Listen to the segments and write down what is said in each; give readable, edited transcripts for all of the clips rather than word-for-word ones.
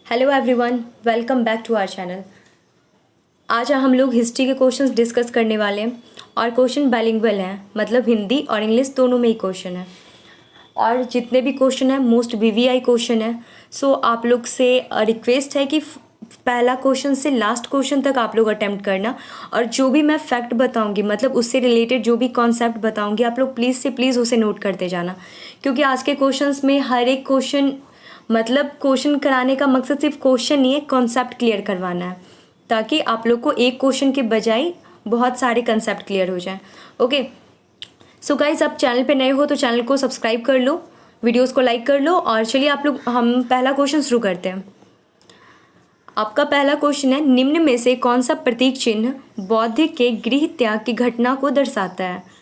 Hello everyone, welcome back to our channel. आज हम लोग हिस्ट्री के क्वेश्चंस डिस्कस करने वाले हैं और क्वेश्चन बाइलिंगुअल हैं, मतलब हिंदी और इंग्लिश दोनों में ही क्वेश्चन है। और जितने भी क्वेश्चन हैं मोस्ट वीवीआई क्वेश्चन है। सो आप लोग से रिक्वेस्ट है कि पहला क्वेश्चन से लास्ट क्वेश्चन तक आप लोग अटेम्प्ट करना, और जो भी मैं फैक्ट बताऊंगी मतलब उससे रिलेटेड जो भी कॉन्सेप्ट बताऊंगी आप लोग प्लीज़ से प्लीज़ उसे नोट करते जाना, क्योंकि आज के क्वेश्चंस में हर एक क्वेश्चन मतलब क्वेश्चन कराने का मकसद सिर्फ क्वेश्चन नहीं है, कॉन्सेप्ट क्लियर करवाना है, ताकि आप लोग को एक क्वेश्चन के बजाय बहुत सारे कंसेप्ट क्लियर हो जाएं। ओके, सो गाइज, आप चैनल पे नए हो तो चैनल को सब्सक्राइब कर लो, वीडियोस को लाइक कर लो, और चलिए आप लोग हम पहला क्वेश्चन शुरू करते हैं। आपका पहला क्वेश्चन है, निम्न में से कौन सा प्रतीक चिन्ह बौद्ध के गृह त्याग की घटना को दर्शाता है।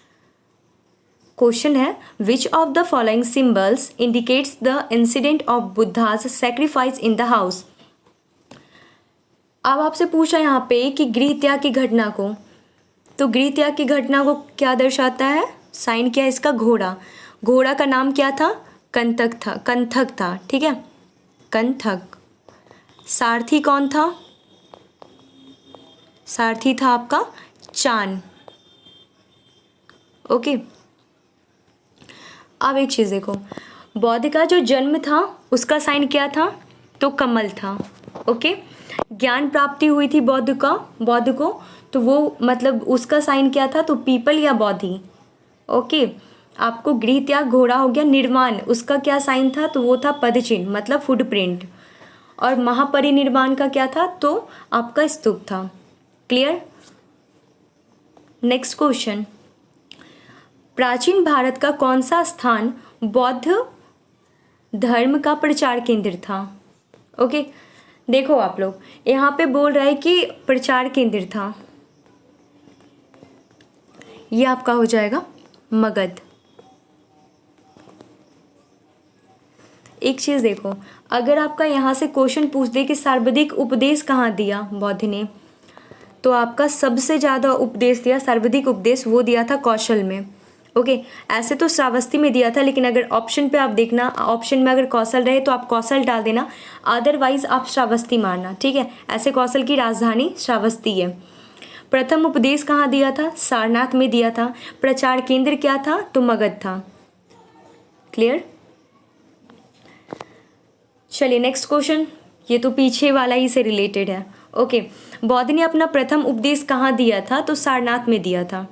क्वेश्चन है, विच of the following symbols indicates the incident of Buddha's sacrifice in the house. अब आपसे पूछा यहाँ पे कि गृह त्याग की घटना को, तो गृह त्याग की घटना को क्या दर्शाता है, साइन क्या है इसका, घोड़ा। घोड़ा का नाम क्या था, कंथक था, ठीक है, कंथक। सारथी कौन था, सारथी था आपका चान। ओके, अब एक चीज़ देखो, बौद्ध का जो जन्म था उसका साइन क्या था, तो कमल था। ओके, ज्ञान प्राप्ति हुई थी बौद्ध को, तो वो मतलब उसका साइन क्या था, तो पीपल या बोधि। ओके, आपको गृह त्याग घोड़ा हो गया। निर्वाण उसका क्या साइन था, तो वो था पदचिन्ह मतलब फुटप्रिंट। और महापरिनिर्वाण का क्या था, तो आपका स्तूप था। क्लियर। नेक्स्ट क्वेश्चन, प्राचीन भारत का कौन सा स्थान बौद्ध धर्म का प्रचार केंद्र था। ओके, देखो आप लोग यहाँ पे बोल रहा है कि प्रचार केंद्र था, ये आपका हो जाएगा मगध। एक चीज़ देखो, अगर आपका यहाँ से क्वेश्चन पूछ दे कि सर्वाधिक उपदेश कहाँ दिया बौद्ध ने, तो आपका सबसे ज़्यादा उपदेश दिया, सर्वाधिक उपदेश वो दिया था कौशल में। ओके, ऐसे तो श्रावस्ती में दिया था, लेकिन अगर ऑप्शन पे आप देखना, ऑप्शन में अगर कौशल रहे तो आप कौशल डाल देना, अदरवाइज आप श्रावस्ती मारना, ठीक है। ऐसे कौशल की राजधानी श्रावस्ती है। प्रथम उपदेश कहाँ दिया था, सारनाथ में दिया था। प्रचार केंद्र क्या था, तो मगध था। क्लियर। चलिए नेक्स्ट क्वेश्चन, ये तो पीछे वाला ही से रिलेटेड है। ओके, बौद्ध ने अपना प्रथम उपदेश कहाँ दिया था, तो सारनाथ में दिया था,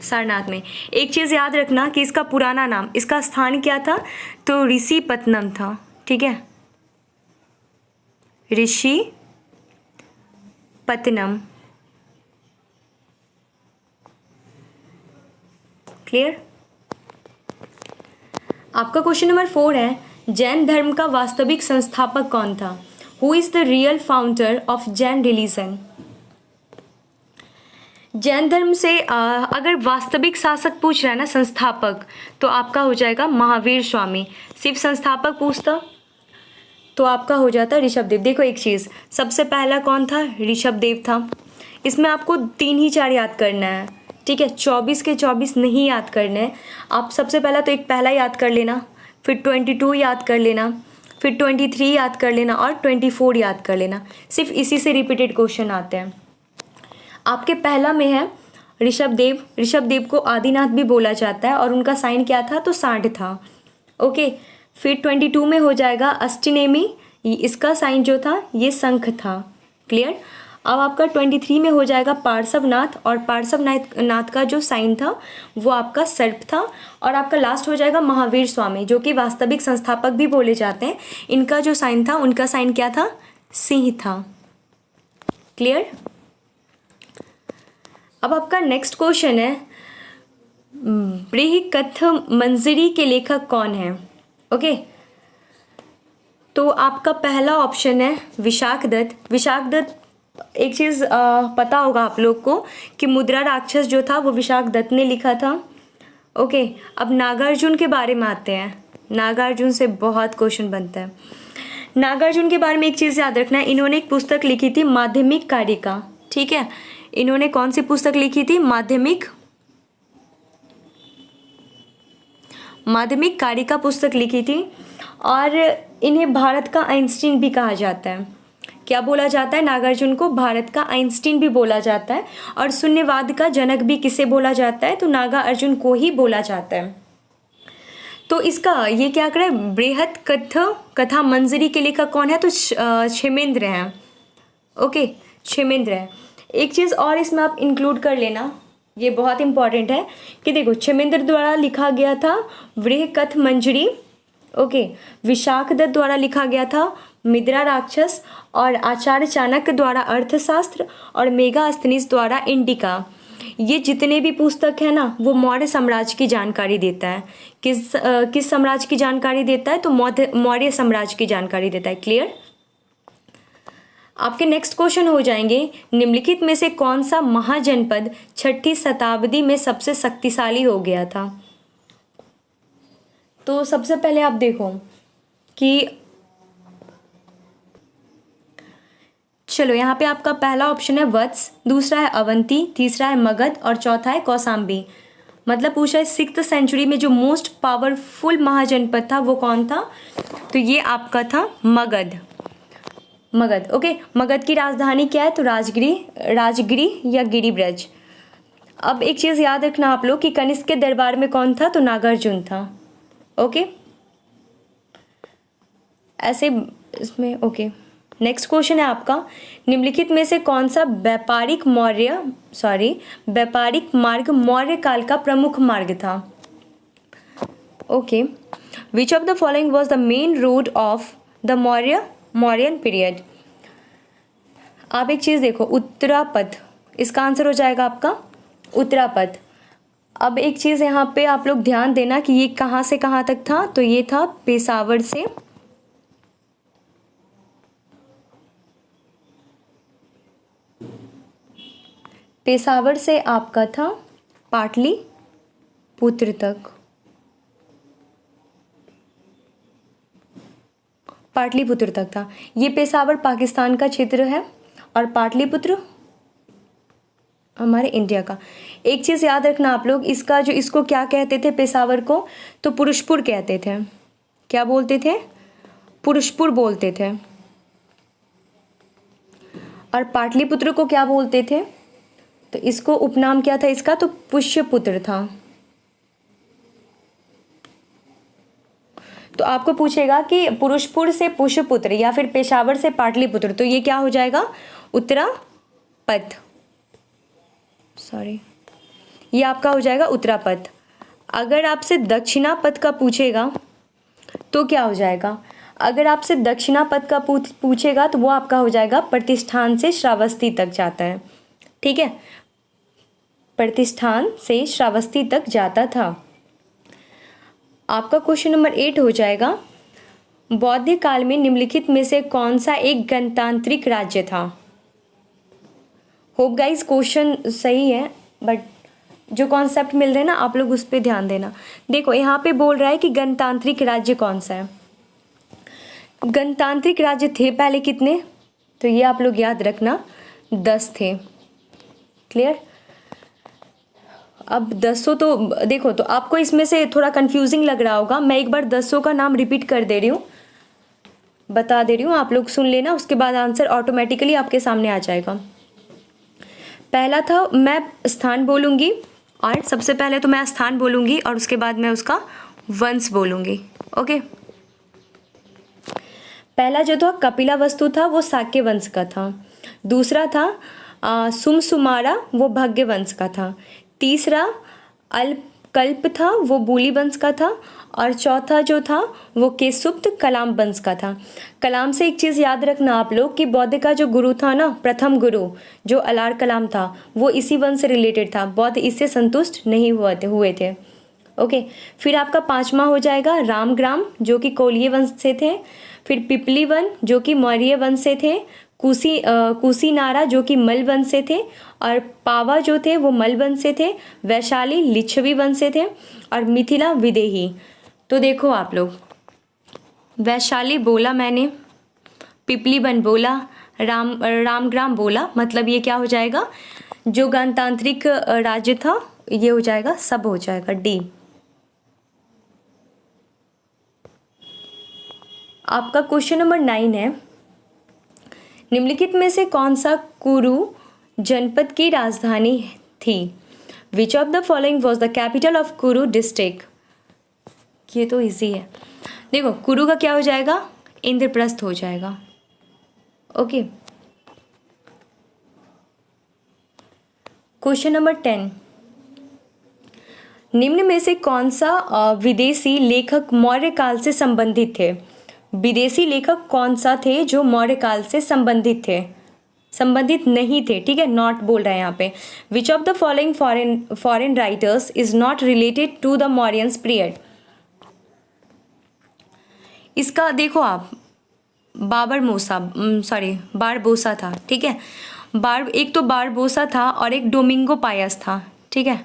सारनाथ में। एक चीज़ याद रखना कि इसका पुराना नाम, इसका स्थान क्या था, तो ऋषिपत्तनम था, ठीक है, ऋषिपत्तनम। क्लियर। आपका क्वेश्चन नंबर 4 है, जैन धर्म का वास्तविक संस्थापक कौन था। Who is the real founder of Jain religion. Jain धर्म से अगर वास्तविक शासक पूछ रहा है ना, संस्थापक, तो आपका हो जाएगा महावीर स्वामी। सिर्फ संस्थापक पूछता तो आपका हो जाता ऋषभदेव। देखो एक चीज़, सबसे पहला कौन था, ऋषभदेव था। इसमें आपको 3 ही 4 याद करना है, ठीक है, 24 के 24 नहीं याद करने हैं। आप सबसे पहला तो एक पहला याद कर लेना, फिर 22 याद कर लेना, फिर 23 याद कर लेना, और 24 याद कर लेना। सिर्फ इसी से रिपीटेड क्वेश्चन आते हैं। आपके पहला में है ऋषभदेव। ऋषभदेव को आदिनाथ भी बोला जाता है, और उनका साइन क्या था, तो सांड था। ओके, फिर 22 में हो जाएगा अष्टनेमी, इसका साइन जो था ये शंख था। क्लियर। अब आपका 23 में हो जाएगा पार्श्वनाथ, और पार्श्वनाथ का जो साइन था वो आपका सर्प था। और आपका लास्ट हो जाएगा महावीर स्वामी, जो कि वास्तविक संस्थापक भी बोले जाते हैं। इनका जो साइन था, उनका साइन क्या था, सिंह था। क्लियर। अब आपका नेक्स्ट क्वेश्चन है, बृहत्कथमंजरी के लेखक कौन है। ओके, तो आपका पहला ऑप्शन है विशाखदत्त। विशाखदत्त, एक चीज़ पता होगा आप लोग को कि मुद्रा राक्षस जो था वो विशाखदत्त ने लिखा था। ओके, अब नागार्जुन के बारे में आते हैं। नागार्जुन से बहुत क्वेश्चन बनता है। नागार्जुन के बारे में एक चीज़ याद रखना है, इन्होंने एक पुस्तक लिखी थी माध्यमिक कारिका, ठीक है। इन्होंने कौन सी पुस्तक लिखी थी, माध्यमिक कारिका पुस्तक लिखी थी। और इन्हें भारत का आइंस्टीन भी कहा जाता है। क्या बोला जाता है? नागार्जुन को भारत का आइंस्टीन भी बोला जाता है। और शून्यवाद का जनक भी किसे बोला जाता है? तो नागार्जुन को ही बोला जाता है। तो इसका ये क्या करे, बृहत कथा मंजरी के लेखक कौन है? तो क्षेमेंद्र हैं। ओके, क्षेमेंद्र है। एक चीज़ और इसमें आप इंक्लूड कर लेना, ये बहुत इंपॉर्टेंट है कि देखो क्षेमेंद्र द्वारा लिखा गया था बृहत मंजरी। ओके, विशाख दत्त द्वारा लिखा गया था मिद्रा राक्षस, और आचार्य चाणक्य द्वारा अर्थशास्त्र, और मेगास्थनीज द्वारा इंडिका। ये जितने भी पुस्तक है ना वो मौर्य साम्राज्य की जानकारी देता है। किस साम्राज्य की जानकारी देता है? तो मौर्य साम्राज्य की जानकारी देता है। क्लियर? आपके नेक्स्ट क्वेश्चन हो जाएंगे, निम्नलिखित में से कौन सा महाजनपद 6ठी शताब्दी में सबसे शक्तिशाली हो गया था? तो सबसे पहले आप देखो कि चलो यहाँ पे आपका पहला ऑप्शन है वत्स, दूसरा है अवंती, तीसरा है मगध और चौथा है कौसाम्बी। मतलब पूछा है 6th सेंचुरी में जो मोस्ट पावरफुल महाजनपद था वो कौन था? तो ये आपका था मगध। ओके, मगध की राजधानी क्या है? तो राजगिरी या गिरिब्रज। अब एक चीज़ याद रखना आप लोग कि कनिष्क के दरबार में कौन था? तो नागार्जुन था। ओके, ऐसे इसमें ओके। नेक्स्ट क्वेश्चन है आपका, निम्नलिखित में से कौन सा व्यापारिक मार्ग मौर्य काल का प्रमुख मार्ग था? Okay, which of the following was the main road of the Mauryan period? आप एक चीज़ देखो, उत्तरापथ, इसका आंसर हो जाएगा आपका उत्तरापथ। अब एक चीज़ यहाँ पे आप लोग ध्यान देना कि ये कहाँ से कहाँ तक था? तो ये था पेशावर से आपका था पाटलिपुत्र तक। था। ये पेशावर पाकिस्तान का क्षेत्र है और पाटलिपुत्र हमारे इंडिया का। एक चीज़ याद रखना आप लोग, इसको क्या कहते थे पेशावर को? तो पुरुषपुर कहते थे। क्या बोलते थे? पुरुषपुर बोलते थे। और पाटलिपुत्र को क्या बोलते थे? तो इसको उपनाम क्या था इसका? तो पुष्यपुत्र था। तो आपको पूछेगा कि पुरुषपुर से पुष्यपुत्र या फिर पेशावर से पाटलिपुत्र, तो ये क्या हो जाएगा? उत्तरापथ। ये आपका हो जाएगा उत्तरापथ। अगर आपसे दक्षिणापथ का पूछेगा तो क्या हो जाएगा? अगर आपसे दक्षिणापथ का पूछेगा तो वो आपका हो जाएगा प्रतिष्ठान से श्रावस्ती तक जाता है। ठीक है, प्रतिष्ठान से श्रावस्ती तक जाता था। आपका क्वेश्चन नंबर 8 हो जाएगा, बौद्ध काल में निम्नलिखित में से कौन सा एक गणतांत्रिक राज्य था? होप गाइस क्वेश्चन सही है, बट जो कॉन्सेप्ट मिल रहे हैं ना आप लोग उस पर ध्यान देना। देखो यहाँ पे बोल रहा है कि गणतांत्रिक राज्य कौन सा है। गणतांत्रिक राज्य थे पहले कितने? तो ये आप लोग याद रखना 10 थे। क्लियर? अब 10 तो देखो, तो आपको इसमें से थोड़ा कंफ्यूजिंग लग रहा होगा। मैं एक बार 10 का नाम रिपीट कर दे रही हूँ, बता दे रही हूँ, आप लोग सुन लेना, उसके बाद आंसर ऑटोमेटिकली आपके सामने आ जाएगा। पहला था, मैं स्थान बोलूँगी और सबसे पहले तो मैं स्थान बोलूँगी और उसके बाद मैं उसका वंश बोलूँगी। ओके, पहला जो था कपिलावस्तु था वो शाक्य वंश का था। दूसरा था सुमसुमारा, वो भग्य वंश का था। तीसरा अल्पकल्प था, वो बूली वंश का था। और चौथा जो था वो केशुप्त कलाम वंश का था। कलाम से एक चीज़ याद रखना आप लोग कि बौद्ध का जो गुरु था ना, प्रथम गुरु जो अलार कलाम था, वो इसी वंश से रिलेटेड था। बौद्ध इससे संतुष्ट नहीं हुए थे। ओके, फिर आपका 5वां हो जाएगा रामग्राम, जो कि कोलिय वंश से थे। फिर पिपलीवन जो कि मौर्य वंश से थे। कुशीनारा जो कि मल वंश से थे। और पावा जो थे वो मल वंश से थे। वैशाली लिच्छवी वंश से थे। और मिथिला विदेही। तो देखो आप लोग, वैशाली बोला मैंने, पिपलीवन बोला, रामग्राम बोला, मतलब ये क्या हो जाएगा? जो गणतांत्रिक राज्य था ये हो जाएगा, सब हो जाएगा डी। आपका क्वेश्चन नंबर 9 है, निम्नलिखित में से कौन सा कुरु जनपद की राजधानी थी? विच of the following was the capital of कुरु डिस्ट्रिक्ट? ये तो इजी है। देखो कुरु का क्या हो जाएगा, इंद्रप्रस्थ हो जाएगा। ओके, क्वेश्चन नंबर 10, निम्न में से कौन सा विदेशी लेखक मौर्य काल से संबंधित थे? विदेशी लेखक कौन सा थे जो मौर्य काल से संबंधित थे? संबंधित नहीं थे, ठीक है, नॉट बोल रहे हैं यहाँ पे। Which of the following foreign writers is not related to the Mauryans period? इसका देखो आप, बारबोसा था, ठीक है। एक तो बारबोसा था और एक डोमिंगो पायस था, ठीक है,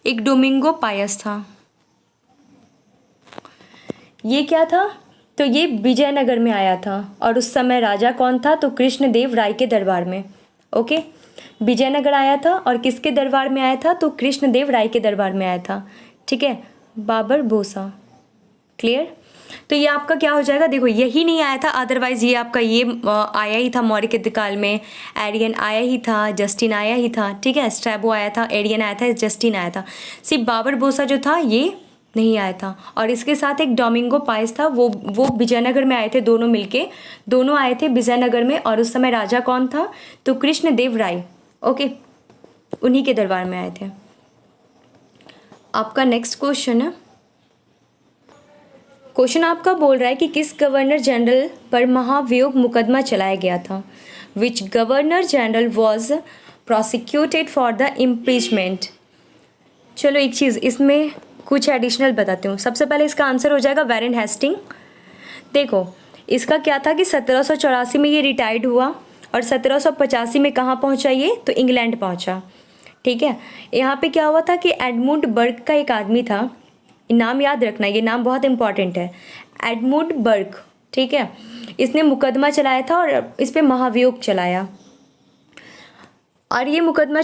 एक डोमिंगो पायस था। ये क्या था? तो ये विजयनगर में आया था और उस समय राजा कौन था? तो कृष्णदेव राय के दरबार में। ओके, विजयनगर आया था और किसके दरबार में आया था? तो कृष्णदेव राय के दरबार में आया था, ठीक है, बाबर बोसा। क्लियर? तो ये आपका क्या हो जाएगा, देखो यही नहीं आया था, अदरवाइज ये आपका ये आया ही था मौर्य के काल में। एरियन आया ही था, जस्टिन आया ही था, ठीक है, स्ट्रैबो आया था, एरियन आया था, जस्टिन आया था। सिर्फ बाबर बोसा जो था ये नहीं आया था। और इसके साथ एक डोमिंगो पायस था, वो विजयनगर में आए थे, दोनों मिलके दोनों आए थे विजयनगर में। और उस समय राजा कौन था? तो कृष्णदेव राय, ओके, उन्हीं के दरबार में आए थे। आपका नेक्स्ट क्वेश्चन है, क्वेश्चन आपका बोल रहा है कि किस गवर्नर जनरल पर महाभियोग मुकदमा चलाया गया था? Which governor general was prosecuted for the impeachment? चलो एक चीज़ इसमें कुछ एडिशनल बताती हूँ। सबसे पहले इसका आंसर हो जाएगा वैरेन हेस्टिंग। देखो इसका क्या था कि 1784 में ये रिटायर्ड हुआ और 1785 में कहाँ पहुँचा ये? तो इंग्लैंड पहुँचा, ठीक है। यहाँ पे क्या हुआ था कि एडमुंड बर्ग का एक आदमी था, नाम याद रखना, ये नाम बहुत इंपॉर्टेंट है, एडमुंड बर्ग, ठीक है। इसने मुकदमा चलाया था और इस पे महाभियोग चलाया और ये मुकदमा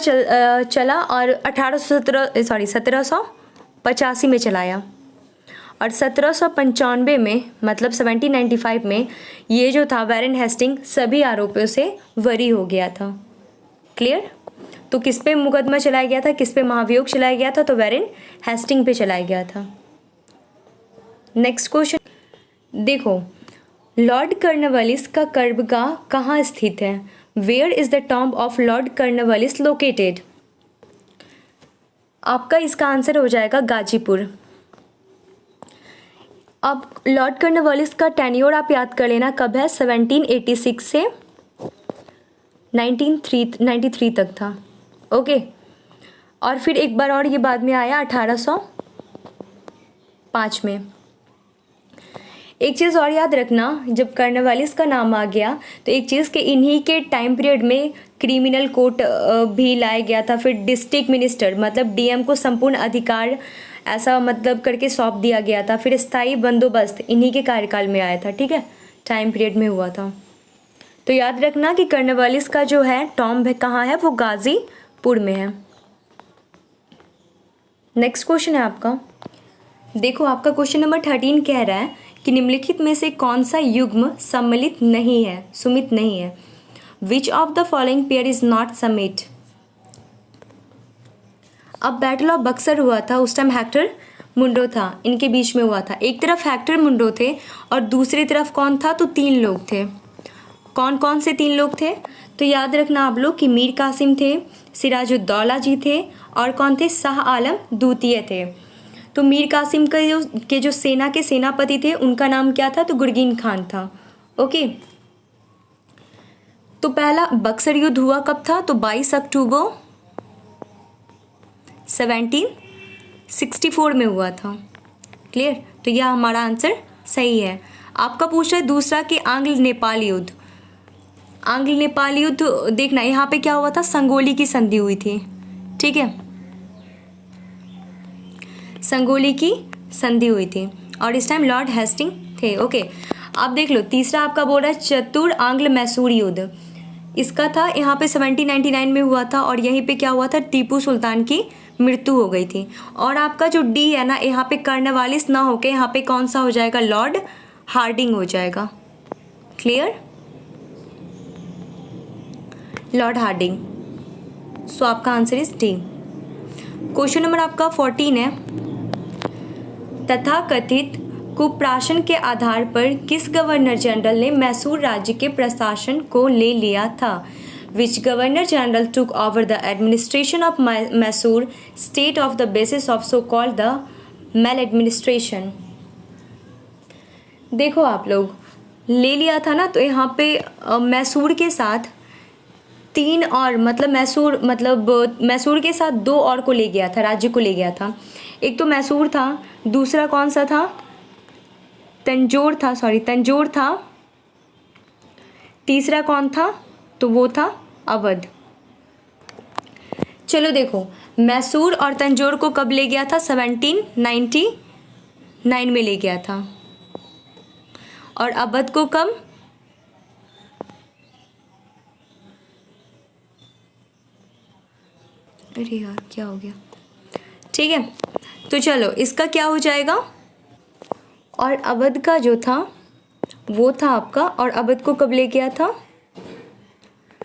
चला और 1785 में चलाया और 1795 में मतलब 1795 में ये जो था वैरेन हेस्टिंग सभी आरोपियों से बरी हो गया था। क्लियर? तो किस पे मुकदमा चलाया गया था, किस पे महाभियोग चलाया गया था? तो वैरेन हेस्टिंग पे चलाया गया था। नेक्स्ट क्वेश्चन देखो, लॉर्ड कर्नवालिस का कर्बगाह कहाँ स्थित है? Where is the tomb of Lord Cornwallis located? आपका इसका आंसर हो जाएगा गाजीपुर। अब लॉर्ड कर्नवालिस का टेन्योर आप याद कर लेना, कब है? 1786 से 1993 तक था, ओके। और फिर एक बार और ये बाद में आया 1805 में। एक चीज़ और याद रखना, जब कर्नवालिस का नाम आ गया तो एक चीज़ के इन्हीं के टाइम पीरियड में क्रिमिनल कोर्ट भी लाया गया था, फिर डिस्ट्रिक्ट मिनिस्टर मतलब डीएम को संपूर्ण अधिकार ऐसा मतलब करके सौंप दिया गया था, फिर स्थायी बंदोबस्त इन्हीं के कार्यकाल में आया था, ठीक है, टाइम पीरियड में हुआ था। तो याद रखना कि कर्नवालिस का जो है टॉम्ब है कहाँ है? वो गाजीपुर में है। नेक्स्ट क्वेश्चन है आपका, देखो आपका क्वेश्चन नंबर 13 कह रहा है कि निम्नलिखित में से कौन सा युग्म सम्मिलित नहीं है, सुमित नहीं है? विच of the following pair is not summit? अब बैटल ऑफ बक्सर हुआ था, उस टाइम हेक्टर मुंडो था, इनके बीच में हुआ था। एक तरफ हेक्टर मुंडो थे और दूसरी तरफ कौन था? तो 3 लोग थे। कौन कौन से 3 लोग थे? तो याद रखना आप लोग कि मीर कासिम थे, सिराजुद्दौला जी थे और कौन थे? शाह आलम द्वितीय थे। तो मीर कासिम के जो सेना के सेनापति थे उनका नाम क्या था? तो गुरगीन खान था, ओके। तो पहला बक्सर युद्ध हुआ कब था? तो 22 अक्टूबर 1764 में हुआ था। क्लियर? तो यह हमारा आंसर सही है। आपका पूछ रहा है दूसरा कि आंग्ल नेपाल युद्ध। आंग्ल नेपाल युद्ध देखना, यहाँ पे क्या हुआ था? संगोली की संधि हुई थी, ठीक है, संगोली की संधि हुई थी और इस टाइम लॉर्ड हेस्टिंग थे, ओके। आप देख लो तीसरा आपका बोल रहा है चतुर आंग्ल मैसूर युद्ध। इसका था यहाँ पे 1799 में हुआ था और यहीं पे क्या हुआ था? टीपू सुल्तान की मृत्यु हो गई थी। और आपका जो डी है ना, यहाँ पे कॉर्नवालिस ना होके यहाँ पे कौन सा हो जाएगा, लॉर्ड हार्डिंग हो जाएगा। Clear, Lord Hardinge. सो आपका answer is D. Question number आपका 14 है, तथाकथित कुप्राशन के आधार पर किस गवर्नर जनरल ने मैसूर राज्य के प्रशासन को ले लिया था? Which governor general took over the administration of Mysore state of the basis of so called the maladministration? देखो आप लोग, ले लिया था ना, तो यहाँ पे मैसूर के साथ 3 और मैसूर के साथ 2 और को ले गया था, राज्य को ले गया था। एक तो मैसूर था, दूसरा कौन सा था, तंजौर था, तीसरा कौन था, तो वो था अवध। चलो देखो, मैसूर और तंजौर को कब ले गया था, 1799 में ले गया था। और अवध को कब, अरे यार क्या हो गया, ठीक है, तो चलो इसका क्या हो जाएगा, और अवध का जो था वो था आपका, और अवध को कब ले गया था,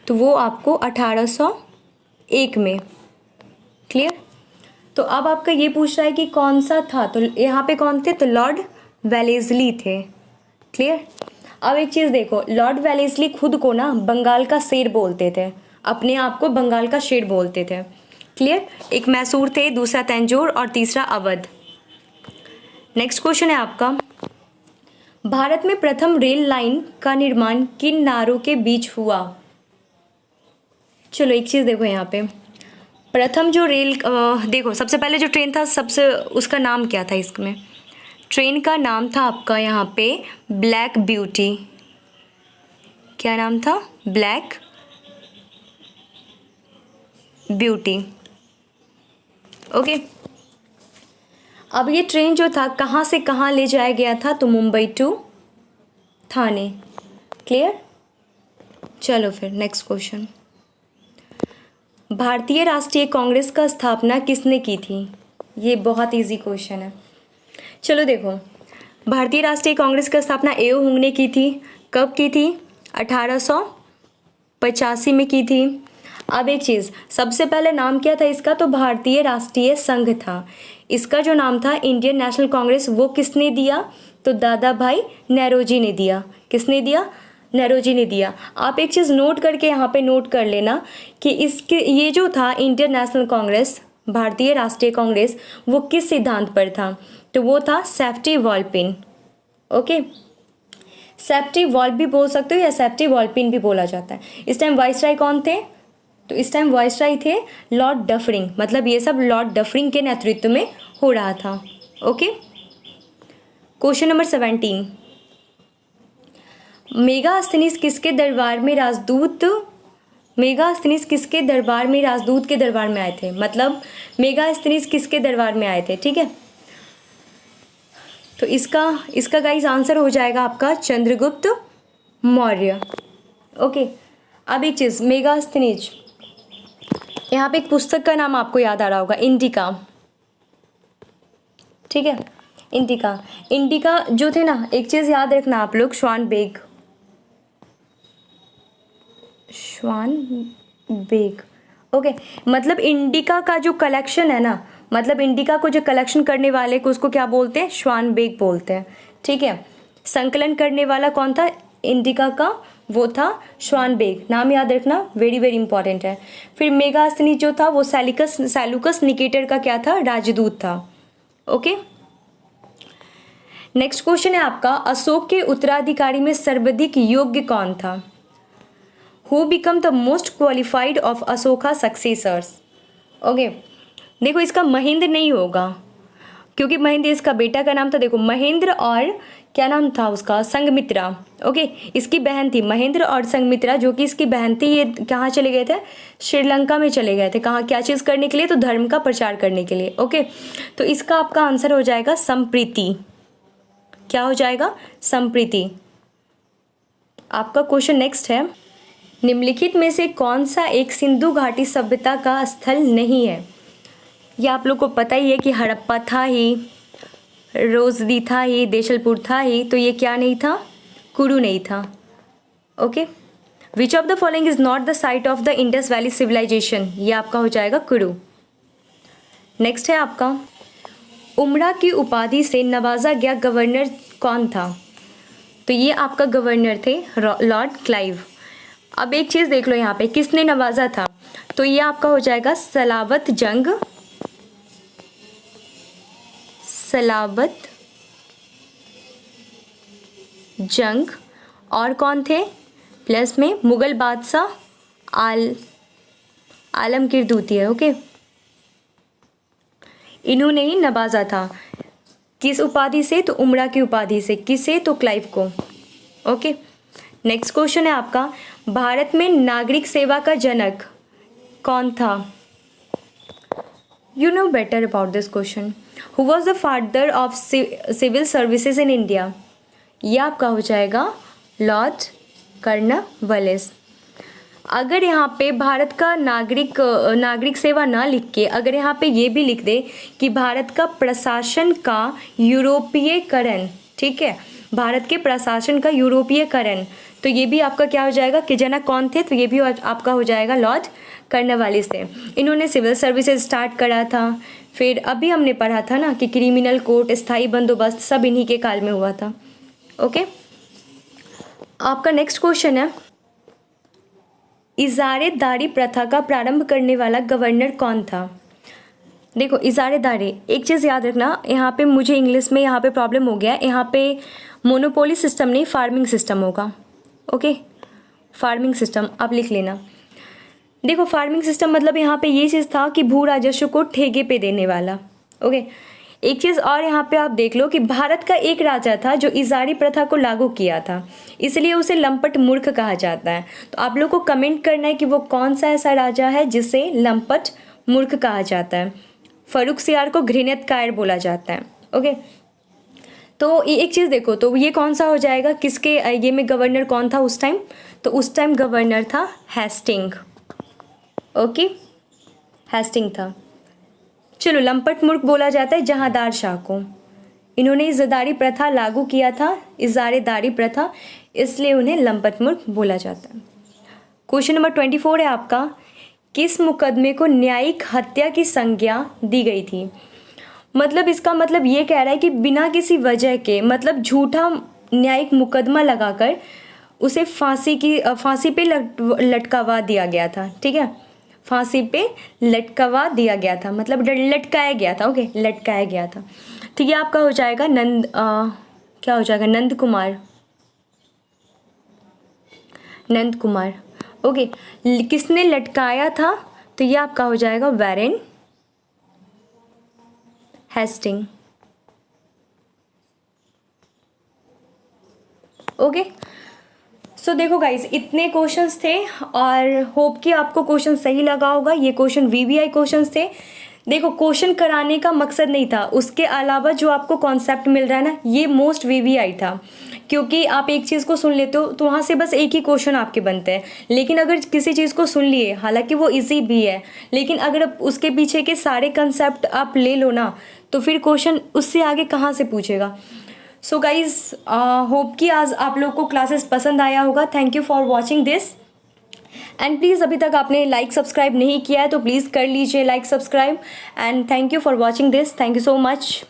तो वो आपको 1801 में। क्लियर, तो अब आपका ये पूछ रहा है कि कौन सा था, तो यहाँ पे कौन थे, तो लॉर्ड वेलेस्ली थे। क्लियर, अब एक चीज़ देखो, लॉर्ड वेलेस्ली खुद को ना बंगाल का शेर बोलते थे, अपने आप को बंगाल का शेर बोलते थे। क्लियर, एक मैसूर थे, दूसरा तंजौर और तीसरा अवध। नेक्स्ट क्वेश्चन है आपका, भारत में प्रथम रेल लाइन का निर्माण किन नारों के बीच हुआ? चलो एक चीज़ देखो, यहाँ पे प्रथम जो रेल देखो, सबसे पहले जो ट्रेन था, सबसे उसका नाम क्या था, इसमें ट्रेन का नाम था आपका यहाँ पे ब्लैक ब्यूटी। क्या नाम था, ब्लैक ब्यूटी। ओके, अब ये ट्रेन जो था कहाँ से कहाँ ले जाया गया था, तो मुंबई टू थाने। क्लियर, चलो फिर नेक्स्ट क्वेश्चन, भारतीय राष्ट्रीय कांग्रेस का स्थापना किसने की थी? ये बहुत इजी क्वेश्चन है। चलो देखो, भारतीय राष्ट्रीय कांग्रेस का स्थापना एओ हुंग ने की थी। कब की थी, 1885 में की थी। अब एक चीज़, सबसे पहले नाम क्या था इसका, तो भारतीय राष्ट्रीय संघ था। इसका जो नाम था इंडियन नेशनल कांग्रेस, वो किसने दिया, तो दादा भाई नेरोजी ने दिया। किसने दिया, नेरोजी ने दिया। आप एक चीज़ नोट करके यहाँ पे नोट कर लेना कि इसके ये जो था इंडियन नेशनल कांग्रेस, भारतीय राष्ट्रीय कांग्रेस, वो किस सिद्धांत पर था, तो वो था सेफ्टी वॉलपिन। ओके, सेफ्टी वॉल्व भी बोल सकते हो या सेफ्टी वॉलपिन भी बोला जाता है। इस टाइम वाइसराय कौन थे, तो इस टाइम वाइसराय थे लॉर्ड डफरिंग, मतलब ये सब लॉर्ड डफरिंग के नेतृत्व में हो रहा था। ओके, क्वेश्चन नंबर 17, मेगास्थनीज किसके दरबार में राजदूत, मेगास्थनीज किसके दरबार में, राजदूत के दरबार में आए थे, मतलब मेगास्थनीज किसके दरबार में आए थे। ठीक है, तो इसका गाइस आंसर हो जाएगा आपका चंद्रगुप्त मौर्य। ओके, अब एक चीज़, मेगास्थनीज, यहाँ पे एक पुस्तक का नाम आपको याद आ रहा होगा, इंडिका। ठीक है, इंडिका जो थे ना, एक चीज़ याद रखना आप लोग, श्वान बेग। ओके, मतलब इंडिका का जो कलेक्शन है ना, मतलब इंडिका को जो कलेक्शन करने वाले को उसको क्या बोलते हैं, श्वान बेग बोलते हैं। ठीक है, संकलन करने वाला कौन था इंडिका का, वो था श्वान बेग। नाम याद रखना, वेरी वेरी इंपॉर्टेंट है। फिर मेगास्थनी जो था वो सैलूकस निकेटर का क्या था, राजदूत था। ओके, नेक्स्ट क्वेश्चन है आपका, अशोक के उत्तराधिकारी में सर्वाधिक योग्य कौन था? Who become the most qualified of Ashoka successors? Okay, देखो इसका महेंद्र नहीं होगा, क्योंकि महेंद्र इसका बेटा का नाम था। देखो महेंद्र और क्या नाम था उसका, संघमित्रा। ओके, इसकी बहन थी महेंद्र और संघमित्रा, जो कि इसकी बहन थी। ये कहाँ चले गए थे, श्रीलंका में चले गए थे। कहाँ, क्या चीज़ करने के लिए, तो धर्म का प्रचार करने के लिए। ओके, तो इसका आपका आंसर हो जाएगा संप्रीति। क्या हो जाएगा, संप्रीति। आपका क्वेश्चन नेक्स्ट है, निम्नलिखित में से कौन सा एक सिंधु घाटी सभ्यता का स्थल नहीं है? ये आप लोग को पता ही है कि हड़प्पा था ही, रोजदी था ही, देशलपुर था ही, तो ये क्या नहीं था, कुरु नहीं था। Okay, which of the following is not the site of the Indus valley civilisation, ये आपका हो जाएगा कुरु। नेक्स्ट है आपका, उमरा की उपाधि से नवाजा गया गवर्नर कौन था, तो ये आपका गवर्नर थे लॉर्ड क्लाइव। अब एक चीज़ देख लो यहाँ पे, किसने नवाजा था, तो ये आपका हो जाएगा सलावत जंग, और कौन थे प्लस में मुगल बादशाह आलमगीर द्वितीय। ओके, इन्होंने ही नवाजा था, किस उपाधि से, तो उमरा की उपाधि से, किसे, तो क्लाइव को। ओके, नेक्स्ट क्वेश्चन है आपका, भारत में नागरिक सेवा का जनक कौन था, you know better about this question, who was the father of civil services in India, यह आपका हो जाएगा लॉर्ड कॉर्नवालिस। अगर यहाँ पे भारत का नागरिक सेवा ना लिख के अगर यहाँ पे ये भी लिख दे कि भारत का प्रशासन का यूरोपीयकरण, ठीक है, भारत के प्रशासन का यूरोपीयकरण, तो ये भी आपका क्या हो जाएगा कि जनक कौन थे, तो ये भी आपका हो जाएगा लॉर्ड कॉर्नवालिस थे। इन्होंने सिविल सर्विसेज स्टार्ट करा था, फिर अभी हमने पढ़ा था ना कि क्रिमिनल कोर्ट, स्थायी बंदोबस्त, सब इन्हीं के काल में हुआ था। ओके, आपका नेक्स्ट क्वेश्चन है, इजारेदारी प्रथा का प्रारंभ करने वाला गवर्नर कौन था। देखो इजारेदारी, एक चीज़ याद रखना, यहाँ पे मुझे इंग्लिश में यहाँ पे प्रॉब्लम हो गया है, यहाँ पे मोनोपोली सिस्टम नहीं फार्मिंग सिस्टम होगा। ओके, फार्मिंग सिस्टम आप लिख लेना। देखो फार्मिंग सिस्टम मतलब यहाँ पे ये चीज़ था कि भू राजस्व को ठेके पे देने वाला। ओके, एक चीज़ और यहाँ पे आप देख लो कि भारत का एक राजा था जो इजारी प्रथा को लागू किया था, इसलिए उसे लंपट मूर्ख कहा जाता है। तो आप लोग को कमेंट करना है कि वो कौन सा ऐसा राजा है जिसे लंपट मूर्ख कहा जाता है। फर्रुखसियार को घृणित कायर बोला जाता है। ओके, तो ये एक चीज़ देखो, तो ये कौन सा हो जाएगा, किसके ये में गवर्नर कौन था उस टाइम, तो उस टाइम गवर्नर था हेस्टिंग। ओके, हेस्टिंग था। चलो, लंपट मूर्ख बोला जाता है जहांदार शाह को, इन्होंने इजारेदारी प्रथा लागू किया था, इजारेदारी प्रथा, इसलिए उन्हें लंपट मूर्ख बोला जाता है। क्वेश्चन नंबर 24 है आपका, किस मुकदमे को न्यायिक हत्या की संज्ञा दी गई थी। मतलब इसका मतलब ये कह रहा है कि बिना किसी वजह के, मतलब झूठा न्यायिक मुकदमा लगाकर उसे फांसी पे लटकावा दिया गया था। ठीक है, फांसी पे लटकावा दिया गया था, मतलब लटकाया गया था। ओके, लटकाया गया था। तो ये आपका हो जाएगा क्या हो जाएगा, नंद कुमार। ओके, किसने लटकाया था, तो ये आपका हो जाएगा वैरेन हेस्टिंग। ओके, सो देखो गाइज, इतने क्वेश्चंस थे और होप कि आपको क्वेश्चन सही लगा होगा। ये क्वेश्चन वीवीआई क्वेश्चंस थे। देखो, क्वेश्चन कराने का मकसद नहीं था, उसके अलावा जो आपको कॉन्सेप्ट मिल रहा है ना, ये मोस्ट वीवीआई था, क्योंकि आप एक चीज़ को सुन लेते हो तो वहाँ से बस एक ही क्वेश्चन आपके बनते हैं। लेकिन अगर किसी चीज़ को सुन लिए, हालांकि वो इजी भी है, लेकिन अगर उसके पीछे के सारे कंसेप्ट आप ले लो ना, तो फिर क्वेश्चन उससे आगे कहाँ से पूछेगा। सो गाइज, होप कि आज आप लोग को क्लासेस पसंद आया होगा। Thank you for watching this, and please अभी तक आपने लाइक सब्सक्राइब नहीं किया है तो प्लीज़ कर लीजिए like subscribe, and thank you for watching this. Thank you so much.